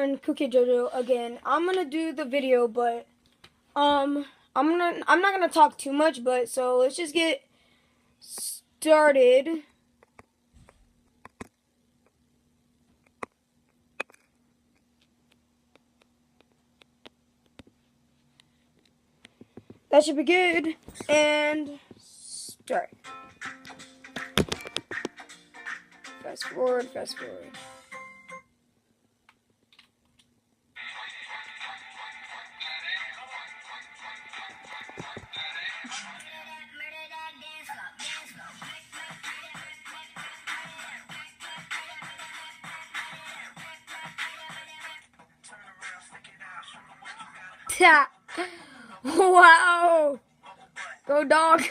friend Cookie Jojo again. I'm gonna do the video, but I'm not gonna talk too much, but so let's just get started. That should be good. And start. Fast forward, fast forward. Wow. Go dog.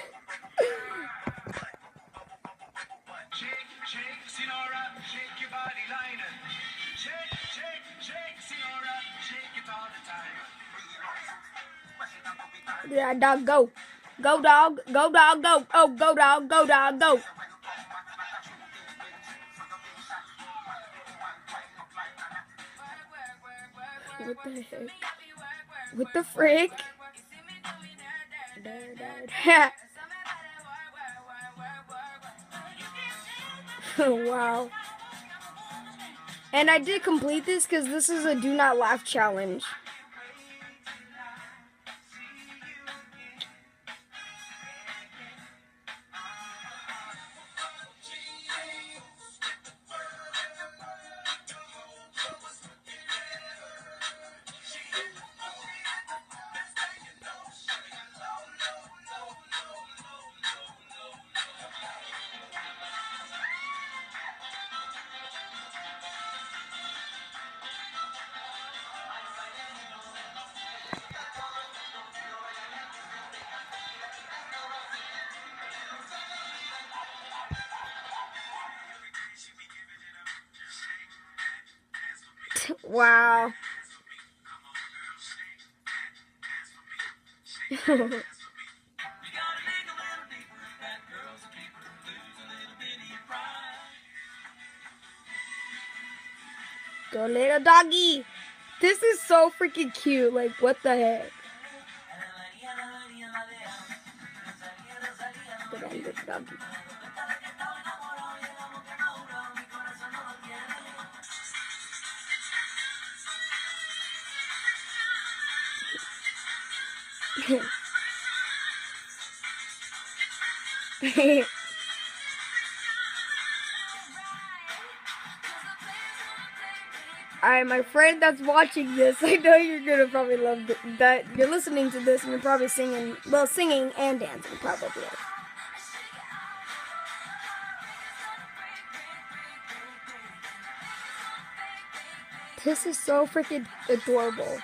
Yeah, dog, go. Go, dog. Go, dog, go. Oh, go, dog. Go, dog, go. What the heck? What the frick? Wow. And I did complete this because this is a do not laugh challenge. Wow. Go little doggy. This is so freaking cute. Like, what the heck? Go down, little doggy. Alright, my friend that's watching this, I know you're gonna probably love that. You're listening to this and you're probably singing, well, singing and dancing, probably. This is so freaking adorable.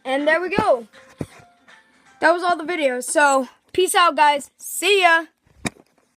And there we go. That was all the videos. So, peace out, guys. See ya.